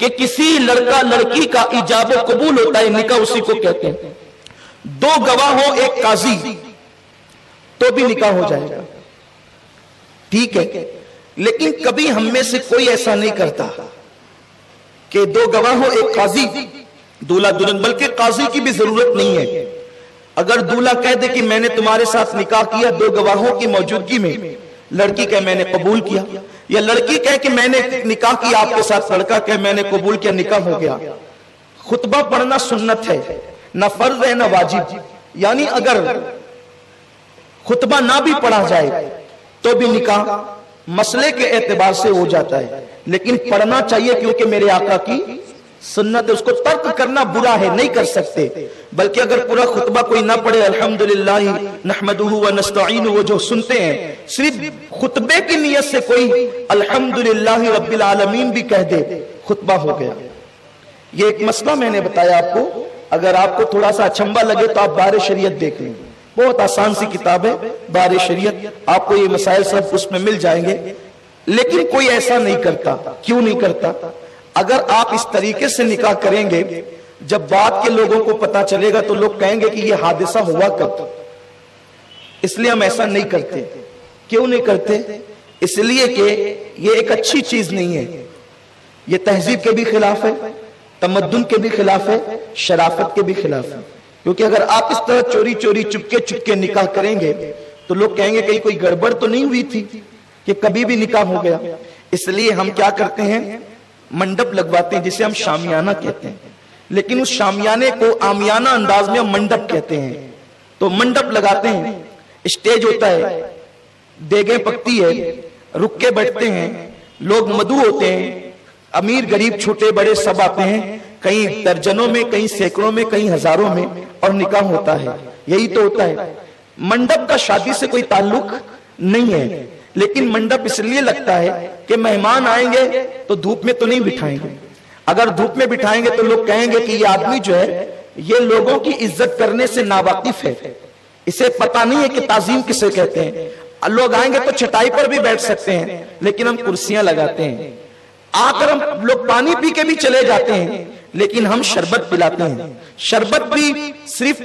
کہ کسی لڑکا لڑکی کا ایجاب و قبول ہوتا ہے، نکاح اسی کو کہتے ہیں. دو گواہ ہو، ایک قاضی، تو بھی نکاح ہو جائے گا. ٹھیک ہے، لیکن کبھی ہم میں سے کوئی ایسا نہیں کرتا کہ دو گواہ ہو، ایک قاضی، دولہا دلہن. بلکہ قاضی کی بھی ضرورت نہیں ہے. اگر دولہا کہہ دے کہ میں نے تمہارے ساتھ نکاح کیا دو گواہوں کی موجودگی میں، لڑکی کہے میں نے قبول کیا، یا لڑکی کہے کہ میں نے نکاح کیا آپ کے ساتھ، لڑکا کہے میں نے قبول کیا، نکاح ہو گیا. خطبہ پڑھنا سنت ہے، نہ فرض ہے نہ واجب. یعنی اگر خطبہ نہ بھی پڑھا جائے تو بھی نکاح مسئلے کے اعتبار سے ہو جاتا ہے، لیکن پڑھنا چاہیے کیونکہ میرے آقا کی سنت ہے. اس کو ترک کرنا برا ہے، نہیں کر سکتے. بلکہ اگر پورا خطبہ کوئی نہ پڑھے، الحمدللہ نحمدہ ونستعینہ، وہ جو سنتے ہیں، صرف خطبے کی نیت سے کوئی الحمدللہ رب العالمین بھی کہہ دے، خطبہ ہو گیا. یہ ایک مسئلہ میں نے بتایا آپ کو. اگر آپ کو تھوڑا سا اچھمبا لگے تو آپ بار شریعت دیکھ لیں، بہت آسان سی کتاب ہے بار شریعت، آپ کو یہ مسائل سب اس میں مل جائیں گے. لیکن کوئی ایسا نہیں کرتا. کیوں نہیں کرتا؟ اگر آپ اس طریقے سے نکاح کریں گے، جب بعد کے لوگوں کو پتا چلے گا تو لوگ کہیں گے کہ یہ حادثہ ہوا کب. اس لیے ہم ایسا نہیں کرتے. کیوں نہیں کرتے؟ اس لیے کہ یہ ایک اچھی چیز نہیں ہے. یہ تہذیب کے بھی خلاف ہے، تمدن کے بھی خلاف ہے، شرافت کے بھی خلاف ہے. کیونکہ اگر آپ اس طرح چوری چوری چپکے چپکے نکاح کریں گے تو لوگ کہیں گے کہ کوئی گڑبڑ تو نہیں ہوئی تھی کہ کبھی بھی نکاح ہو گیا. اس لیے ہم کیا کرتے ہیں، منڈپ لگواتے ہیں جسے ہم شامیانہ کہتے ہیں. لیکن اس شامیانے کو عامیانہ انداز میں ہم منڈپ کہتے ہیں. تو منڈپ لگاتے ہیں، اسٹیج ہوتا ہے، دیگیں پکتی ہے، رکے بیٹھتے ہیں، لوگ مدعو ہوتے ہیں، امیر غریب چھوٹے بڑے سب آتے ہیں، کہیں درجنوں میں، کہیں سینکڑوں میں، کہیں ہزاروں میں، اور نکاح ہوتا ہے. یہی تو ہوتا ہے. منڈپ کا شادی سے کوئی تعلق نہیں ہے. لیکن منڈپ اس لیے لگتا ہے کہ مہمان آئیں گے تو دھوپ میں تو نہیں بٹھائیں گے. اگر دھوپ میں بٹھائیں گے تو لوگ کہیں گے کہ یہ آدمی جو ہے یہ لوگوں کی عزت کرنے سے ناواقف ہے، اسے پتہ نہیں ہے کہ تعظیم کسے کہتے ہیں. لوگ آئیں گے تو چٹائی پر بھی بیٹھ سکتے ہیں، لیکن ہم کرسیاں لگاتے ہیں. آ کر ہم لوگ پانی پی کے بھی چلے جاتے ہیں، لیکن ہم شربت پلاتے ہیں. شربت بھی صرف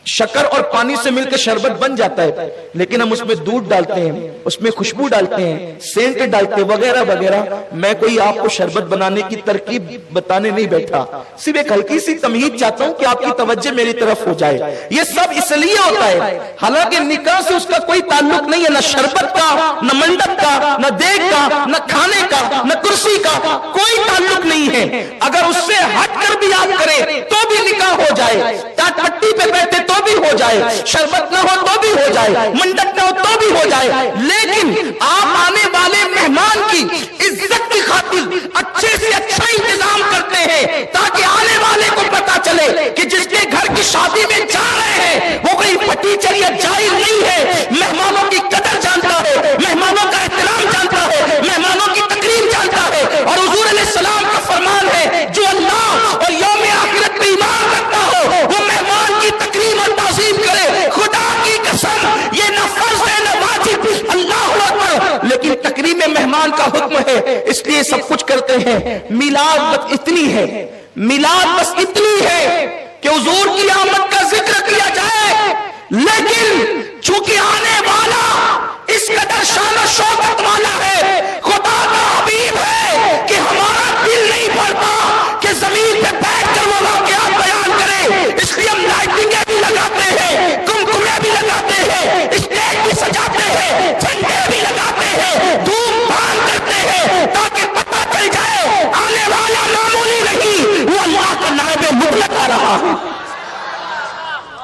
شکر اور پانی سے مل کے شربت بن جاتا ہے، لیکن ہم اس میں دودھ ڈالتے ہیں، اس میں خوشبو ڈالتے ہیں، سینٹ ڈالتے ہیں، وغیرہ وغیرہ. میں کوئی آپ کو شربت بنانے کی ترکیب بتانے نہیں بیٹھا، صرف ایک ہلکی سی تمہید چاہتا ہوں کہ آپ کی توجہ میری طرف ہو جائے. یہ سب اس لیے ہوتا ہے، حالانکہ نکاح سے اس کا کوئی تعلق نہیں ہے، نہ شربت کا، نہ منڈپ کا، نہ دیگ کا، نہ کھانے کا، نہ کرسی کا، کوئی تعلق نہیں ہے. اگر اس سے ہٹ کر بھی یاد کرے تو بھی نکاح ہو جائے. ٹاٹ پٹی پہ بیٹھے تو بھی ہو جائے، شربت نہ ہو تو بھی ہو جائے، منڈپ نہ ہو تو بھی ہو جائے. لیکن آپ آنے والے مہمان کی عزت کی خاطر اچھے سے اچھا انتظام کرتے ہیں، تاکہ آنے والے کو پتا چلے کہ جس کے گھر کی شادی میں جا رہے ہیں وہ کوئی پٹیچر یا جاہل نہیں ہے، مہمانوں کی قدر جانتا ہے، مہمانوں کا احترام جانتا ہے، مہمانوں کی تکریم جانتا ہے. اور حضور علیہ السلام کا فرمان ہے، جو اللہ اور یوم آخرت پہ ایمان رکھتا ہو وہ مہمان کی تکریم اور تعظیم کرے. خدا کی قسم یہ نہ فرض ہے نہ واجب، اللہ اکبر، لیکن تکریم مہمان کا حکم ہے، اس لیے سب کچھ کرتے ہیں. میلاد بس اتنی ہے، میلاد بس اتنی ہے کہ حضور کی آمد کا ذکر کیا جائے، لیکن چونکہ آنے والا اس قدر شان و شوکت والا ہے، خدا کا حبیب ہے کہ ہمارا دل نہیں بھرتا کہ زمین پہ بیٹھ کر وہ واقعات بیان کرے. اس لیے ہم لائٹنگیں بھی لگاتے ہیں، کمکمے بھی لگاتے ہیں، اسٹیج بھی سجاتے ہیں، جھنڈے بھی لگاتے ہیں، دھوم دھام کرتے ہیں، تاکہ پتہ چل جائے آنے والا معمولی نہیں، وہ اللہ کا نائب مطلق آ رہا ہے.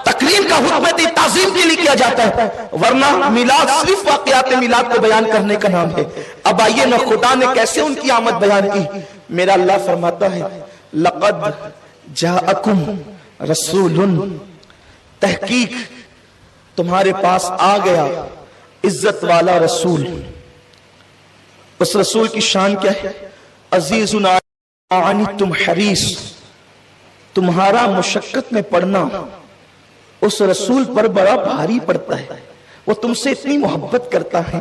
تکریم کا حکم ہے، تعظیم کے لیے کیا جاتا ہے، ورنہ میلاد صرف واقعات میلاد کو بیان کرنے کا نام ہے. اب آئیے نا خدا نے کیسے ان کی آمد بیان کی. میرا اللہ فرماتا ہے، لقد جاءکم رسول، تحقیق تمہارے پاس آ گیا عزت والا رسول. اس رسول کی شان کیا ہے؟ عزیز عنتم حریص. تمہارا مشقت میں پڑنا اس رسول پر بڑا بھاری پڑتا ہے. وہ تم سے اتنی محبت کرتا ہے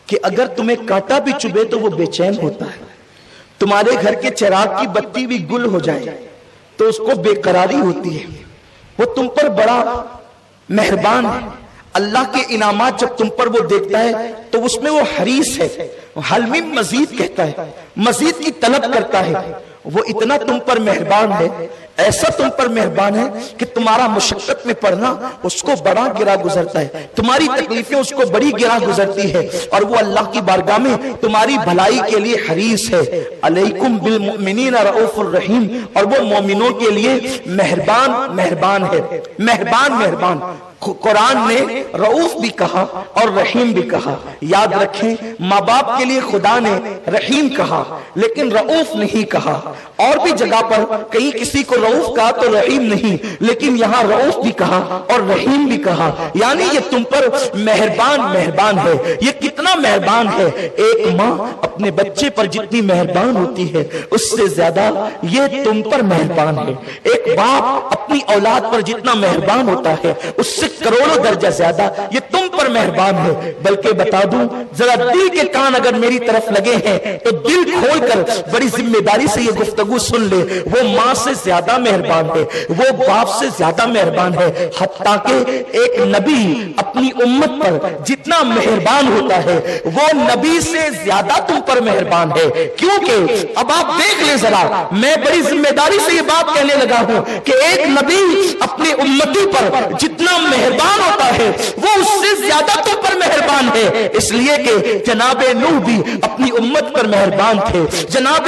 کہ اگر تمہیں کانٹا بھی چبھے تو وہ بے چین ہوتا ہے. تمہارے گھر کے چراغ کی بتی بھی گل ہو جائے تو اس کو بے قراری ہوتی ہے. وہ تم پر بڑا مہربان ہے. اللہ کے انعامات جب تم پر وہ دیکھتا ہے تو اس میں وہ حریص ہے. حل من مزید کہتا ہے, مزید کی طلب کرتا ہے. وہ اتنا تم پر مہربان ہے, ایسا تم پر مہربان ہے کہ تمہارا مشقت میں پڑنا اس کو بڑا گرا گزرتا ہے, تمہاری تکلیفیں اس کو بڑی گرا گزرتی ہے, اور وہ اللہ کی بارگاہ میں تمہاری بھلائی کے لیے حریص ہے. علیکم بالمؤمنین رؤوف الرحیم, اور وہ مومنوں کے لیے مہربان ہے. مہربان قرآن نے رؤوف بھی کہا اور رحیم بھی کہا. یاد رکھیں, ماں باپ کے لیے خدا نے رحیم کہا لیکن رؤوف نہیں کہا. اور بھی جگہ پر کہیں کسی کو رؤوف کہا تو رحیم نہیں, لیکن یہاں رؤوف بھی کہا اور رحیم بھی کہا. یعنی یہ تم پر مہربان ہے. یہ کتنا مہربان ہے. ایک ماں اپنے بچے پر جتنی مہربان ہوتی ہے اس سے زیادہ یہ تم پر مہربان ہے. ایک باپ اپنی اولاد پر جتنا مہربان ہوتا ہے اس سے کروڑوں درجہ زیادہ یہ تم پر مہربان ہے. بلکہ بتا دوں, ذرا دل کے کان اگر میری طرف لگے ہیں تو دل کھول کر بڑی ذمہ داری سے یہ گفتگو سن لے. وہ ماں سے زیادہ مہربان ہے, وہ باپ سے زیادہ مہربان ہے. حتیٰ کہ ایک نبی اپنی امت پر جتنا مہربان ہوتا ہے وہ نبی سے زیادہ تم پر مہربان ہے. کیونکہ اب آپ دیکھ لیں ذرا, میں بڑی ذمہ داری سے یہ بات کہنے لگا ہوں کہ ایک نبی اپنی امتی پر جتنا مہربان ہوتا ہے وہ اس سے زیادہ تم پر مہربان ہے. اس لیے کہ جناب نوح بھی اپنی امت پر مہربان تھے, جناب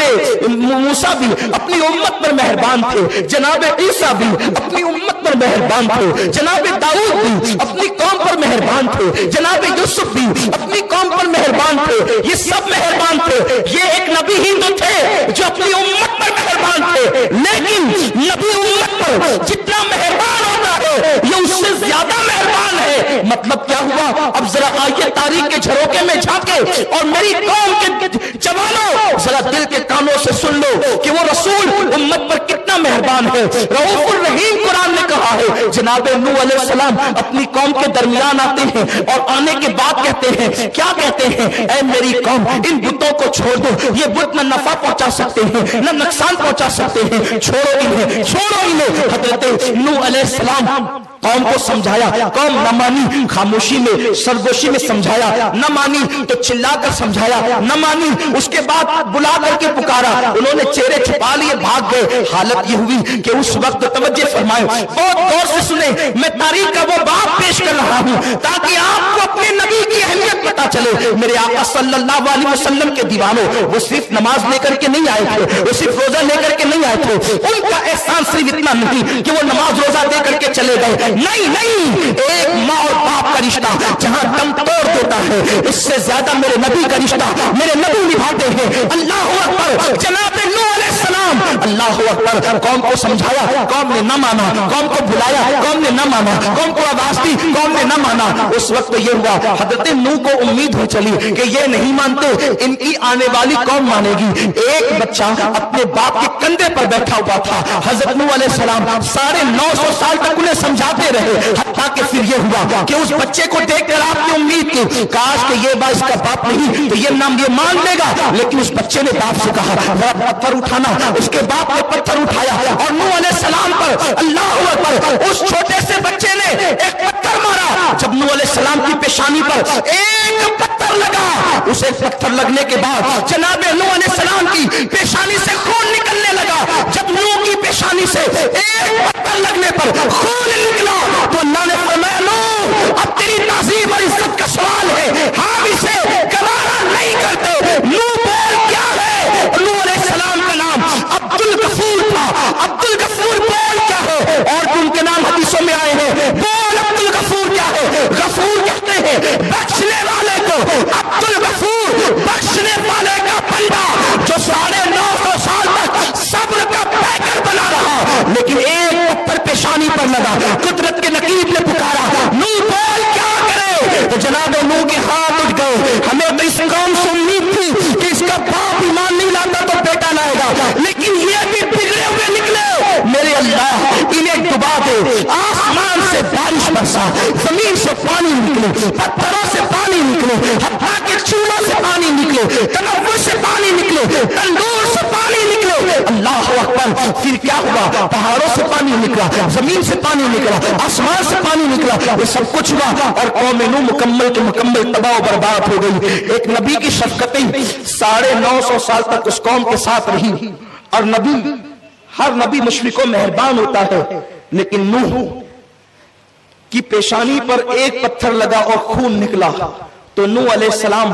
موسیٰ بھی اپنی امت پر مہربان تھے, جناب عیسیٰ بھی اپنی امت پر مہربان تھے, جناب داؤد بھی اپنی قوم پر مہربان تھے, جناب یوسف بھی اپنی قوم پر مہربان تھے. یہ سب مہربان تھے. یہ ایک نبی ہی تو تھے جو اپنی امت پر مہربان تھے, لیکن نبی امت پر جتنا مہربان ہوتا ہے یہ اس سے زیادہ مہربان ہے. مطلب کیا ہوا؟ اب ذرا آئیے تاریخ کے جھروکے میں جھانکے اور میری قوم کے جوانوں ذرا دل کے کانوں سے سن لو کہ وہ رسول امت پر کتنا مہربان ہے. رؤوف الرحیم قرآن نے کہا ہے. جناب نوح علیہ السلام اپنی قوم کے درمیان آتے ہیں اور آنے کے بعد کہتے ہیں, کیا کہتے ہیں؟ اے میری قوم, ان بتوں کو چھوڑ دو. یہ بت نہ نفع پہنچا سکتے ہیں نہ نقصان پہنچا سکتے ہیں. چھوڑو انہیں. حضرت نوح علیہ السلام قوم کو سمجھایا, قوم نہ مانی. خاموشی میں سرگوشی میں سمجھایا, نہ مانی تو چلا کر سمجھایا, نہ مانی. اس کے بعد بلا کر کے پکارا, انہوں نے چہرے چھپا لیے, بھاگ گئے. حالت یہ ہوئی کہ اس وقت توجہ فرمائے, بہت غور سے سنیں, میں تاریخ کا وہ باب پیش کر رہا ہوں تاکہ آپ کو اپنے نبی کی اہمیت پتا چلے. میرے آقا صلی اللہ علیہ وسلم کے دیوانوں, وہ صرف نماز لے کر کے نہیں آئے تھے, وہ صرف روزہ لے کر کے نہیں آئے تھے. ان کا احسان صرف اتنا نہیں کہ وہ نماز روزہ دے کر کے چلے گئے. نہیں, ایک ماں اور باپ کا رشتہ جہاں دم توڑ دیتا ہے اس سے زیادہ میرے نبی کا رشتہ میرے نبی نبھاتے ہیں. اللہ اکبر. جناب نوح علیہ السلام, اللہ اکبر, قوم کو سمجھایا, قوم نے نہ مانا. قوم کو بلایا, قوم نے نہ مانا. قوم کو آواز دی, قوم نے نہ مانا. اس وقت یہ ہوا, حضرت نوح کو امید ہو چلی کہ یہ نہیں مانتے, ان کی آنے والی قوم مانے گی. ایک بچہ اپنے باپ کے کندھے پر بیٹھا ہوا تھا. حضرت نوح علیہ السلام 950 سال تک انہیں سمجھاتے رہے, حتیٰ کہ پھر یہ ہوا کہ اس بچے کو دیکھ کر آپ نے امید کی کاش کہ یہ باپ اس کا باپ نہیں تو یہ نام یہ مان لے گا. لیکن اس بچے نے باپ سے کہا پتھر اٹھانا. اس کے باپ نے پتھر اٹھایا اور نوح علیہ السلام پر, اللہ اکبر, اس چھوٹے سے بچے نے ایک پتھر مارا. جب نوح علیہ السلام کی پیشانی پر ایک پتھر لگا, اس ایک پتھر لگنے کے بعد جناب نوح علیہ السلام کی پیشانی سے خون نکلنے لگا. جب نوح کی پیشانی سے ایک پتھر لگنے پر خون نکلا تو اللہ نے فرمایا نوح اب تیری تعظیم اور عزت کا سوال ہے, ہم اسے گوارا نہیں کرتے. نوح بول کیا ہے؟ نوح علیہ السلام کا نام عبد الغفور تھا. عبد الغفور بول کیا ہے؟ اور ان کے نام حدیثوں میں آئے ہیں. بول عبد الغفور کیا ہے؟ غفور کہتے ہیں بخشنے والے کو. عبد الغفور بخشنے والے کا بندہ جو 950 سال تک صبر کا پیکر بنا رہا, لیکن ایک پتھر پیشانی پر لگا. قدرت کے نقیب نے پکارا نوح بول کیا کرے؟ تو جناب نوح کے ہاتھ اٹھ گئے. ہمیں تو اس قوم سے امید تھی کہ اس کا باپ ایمان نہیں لاتا تو بیٹا لائے گا, لیکن یہ بھی بگڑے ہوئے نکلے. میرے اللہ انہیں ڈبا دے. آسمان سے بارش برسا, زمین سے پانی نکلے، پتھروں سے پانی نکلے، حتیٰ کہ چولہوں سے پانی نکلے، تنور سے پانی نکلے، تندور سے پانی نکلے۔ اللہ اکبر۔ پھر کیا ہوا؟ پہاڑوں سے پانی نکلا، زمین سے پانی نکلا، آسمان سے پانی نکلا، یہ سب کچھ ہوا اور قوم نوح مکمل کے مکمل تباہ و برباد ہو گئی۔ ایک نبی کی شفقتیں 950 سال تک اس قوم کے ساتھ رہی، اور نبی، ہر نبی مشفق و مہربان ہوتا ہے، لیکن نوح کی پیشانی پر ایک پتھر لگا اور خون نکلا تو نوح علیہ السلام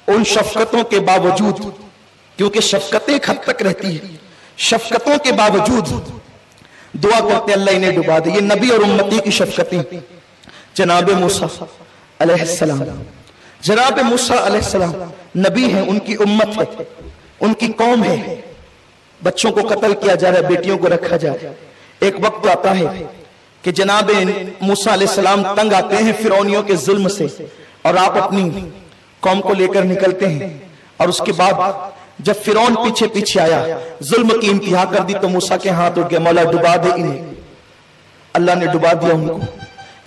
ان شفقتوں کے باوجود، کیونکہ شفقتیں ایک حد تک رہتی ہے، شفقتوں کے باوجود دعا کرتے اللہ انہیں ڈبا دے۔ یہ نبی اور امتی کی شفقتیں۔ جناب موسیٰ علیہ السلام، جناب موسیٰ علیہ السلام نبی ہیں، ان کی امت ہے، ان کی قوم ہے، بچوں کو قتل کیا جا رہا ہے، بیٹیوں کو رکھا جا رہا ہے۔ ایک وقت آتا ہے کہ جناب موسیٰ علیہ السلام تنگ آتے ہیں فرعونیوں کے ظلم سے، اور آپ اپنی قوم کو لے کر نکلتے ہیں، اور اس کے بعد جب فرعون پیچھے پیچھے آیا، ظلم کی انتہا کر دی، تو موسیٰ کے ہاتھ اٹھ گئے، مولا ڈبا دے انہیں۔ اللہ نے ڈبا دیا ان کو۔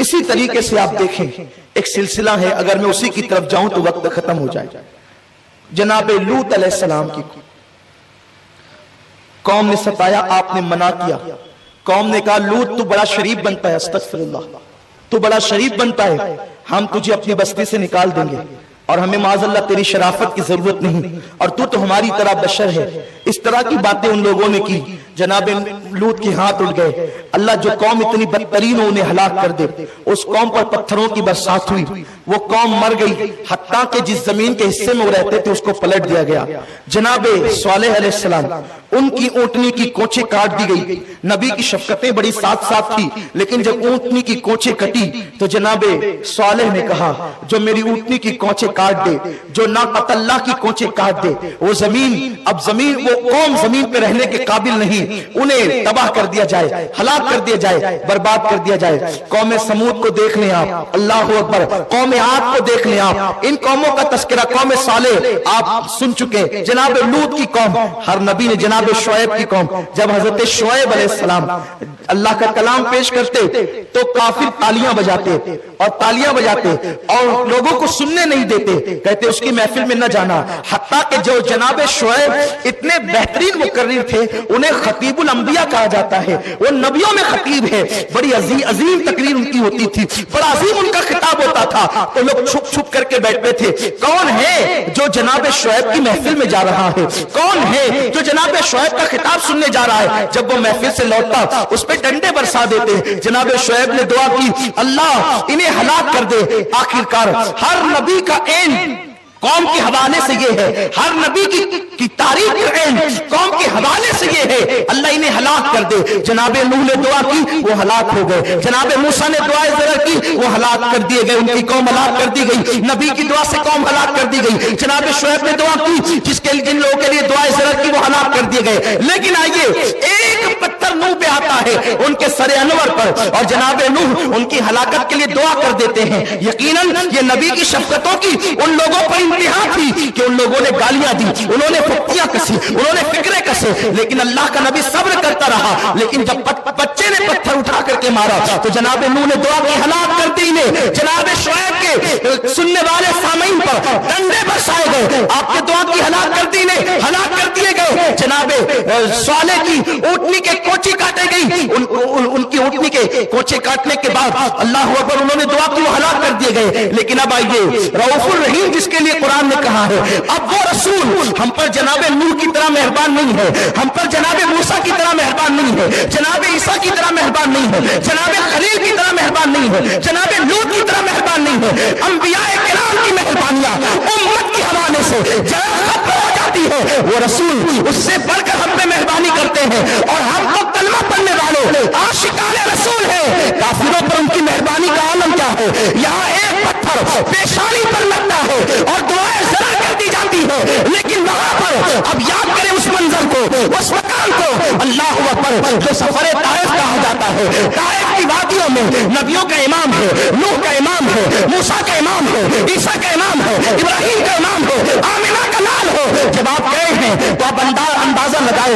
اسی طریقے سے آپ دیکھیں ایک سلسلہ ہے، اگر میں اسی کی طرف جاؤں تو وقت ختم ہو جائے۔ جناب لوط علیہ السلام کی قوم نے ستایا، آپ نے منع کیا، قوم نے کہا لوط تو بڑا شریف بنتا ہے، استغفر اللہ، تو بڑا شریف بنتا ہے، ہم تجھے اپنی بستی سے نکال دیں گے، اور ہمیں معاذ اللہ تیری شرافت کی ضرورت نہیں، اور تو ہماری طرح بشر ہے۔ اس طرح کی باتیں ان لوگوں نے کی، جناب لوط کے ہاتھ اٹھ گئے۔ اللہ جو قوم اتنی بدترین ہو انہیں ہلاک کر دے، اس قوم پر پتھروں کی برسات ہوئی، وہ قوم مر گئی، حتیٰ کہ جس زمین کے حصے میں وہ رہتے تھے اس کو پلٹ دیا گیا۔ جناب صالح علیہ السلام، ان کی اونٹنی کی کونچیں کاٹ دی گئی۔ نبی کی شفقتیں بڑی ساتھ ساتھ تھی، لیکن جب اونٹنی کی کونچیں کٹی تو جناب صالح نے کہا جو میری اونٹنی کی کونچیں کاٹ دے، جو ناقۃ اللہ کی کونچیں کاٹ دے، وہ زمین، اب زمین، وہ قوم زمین پہ رہنے کے قابل نہیں، انہیں تباہ کر دیا جائے، ہلاک کر دیا جائے، برباد کر دیا جائے۔ قوم سمود کو دیکھ لیں آپ، اللہ اکبر، قوم عاد کو دیکھ لیں آپ، ان قوموں کا تذکرہ، قوم صالح آپ سن چکے، جناب لوط کی قوم، ہر نبی نے جناب شعیب کی قوم، جب حضرت شعیب علیہ السلام اللہ کا کلام پیش کرتے تو کافر تالیاں بجاتے اور تالیاں بجاتے اور لوگوں کو سننے نہیں دیتے، کہتے اس کی محفل میں نہ جانا۔ حتیٰ کہ جو جناب شعیب اتنے بہترین مقرر تھے، انہیں خطیب الانبیاء کہا جاتا ہے، وہ نبیوں میں خطیب ہے، بڑی عظیم تقریر ان کی ہوتی تھی، بڑا عظیم ان کا خطاب ہوتا تھا، تو لوگ چھپ چھپ کر کے بیٹھتے تھے، کون ہے جو جناب شعیب کی محفل میں جا رہا ہے، کون ہے جو جناب شعیب کا خطاب سننے جا رہا ہے۔ جب وہ محفل سے لوٹتا اس پہ ڈنڈے برسا دیتے۔ جناب شعیب نے دعا کی اللہ انہیں ہلاک کر دے۔ آخرکار ہر نبی کا عین قوم کے حوالے سے یہ ہے، ہر نبی کی تاریخ کا عین قوم کے حوالے سے یہ ہے، اللہ انہیں ہلاک کر دے۔ جناب نوح نے دعا کی، وہ ہلاک ہو گئے۔ جناب موسیٰ نے دعائے ذرا کی، وہ ہلاک کر دیے گئے، ان کی قوم ہلاک کر دی گئی۔ نبی کی دعا سے قوم ہلاک کر دی گئی۔ جناب شعیب نے دعا کی، جن لوگوں کے لیے دعائے ذرا کی، وہ ہلاک کر دیے گئے۔ لیکن آئیے ایک پتھر نوح پہ آتا ہے ان کے سر انور پر، اور جناب نوح ان کی ہلاکت کے لیے دعا کر دیتے ہیں۔ یقیناً یہ نبی کی شفقتوں کی ان لوگوں پر انتہا تھی کہ ان لوگوں نے گالیاں دی، انہوں نے پھپتیاں کسی، انہوں نے فکرے کسے، لیکن اللہ کا نبی صبر کرتا رہا۔ لیکن جب بچے نے پتھر اٹھا کر کے مارا تو جناب نوح نے دعا کی، ہلاک کر دی انہیں۔ جناب شعیب کے سننے والے سامعین پر ڈنڈے برسائے گئے، آپ کے دعا کی، ہلاک کر دی انہیں، ہلاک کر دیے گئے۔ جناب صالح کی اونٹنی کے کوچی کاٹے گئی، ان کی اونٹنی کے کوچے کاٹنے کے بعد اللہ اکبر انہوں نے دعا کی، وہ ہلاک کر دیے گئے۔ لیکن اب آئیے رؤوف الرحیم جس کے لیے قرآن نے کہا ہے، اب وہ رسول ہم پر جناب نوح کی طرح مہربان نہیں ہے، ہم پر جناب موسیٰ کی طرح مہربان نہیں ہے، جناب عیسیٰ کی طرح مہربان نہیں ہے، جناب خلیل کی طرح مہربان نہیں ہے، جناب لوط کی طرح مہربان نہیں ہے۔ انبیاء کرام کی مہربانیاں امت کے حوالے سے جہاں ختم ہو جاتی ہے، وہ رسول اس سے بڑھ کر ہم پہ مہربانی کرتے ہیں، اور ہم کو کلمہ پڑھنے والے عاشقان رسول ہیں، کافروں پر ان کی مہربانی کا عالم کیا ہے۔ یہاں ایک پتھر پیشانی پر لگتا ہے اور دعائیں ذرا کر دی جاتی ہے، لیکن وہاں پر اب یاد کریں اس منظر کو، اس مکان کو، اللہ اکبر، جو سفر طائف کہا جاتا ہے۔ طائف کی وادیوں میں نبیوں کا امام ہے، نوح کا امام ہے، موسیٰ کا امام ہے، عیسیٰ کا امام ہے، ابراہیم کا امام ہے، آمنہ کا لال ہے۔ جب آپ گئے ہیں تو آپ اندازہ لگائیں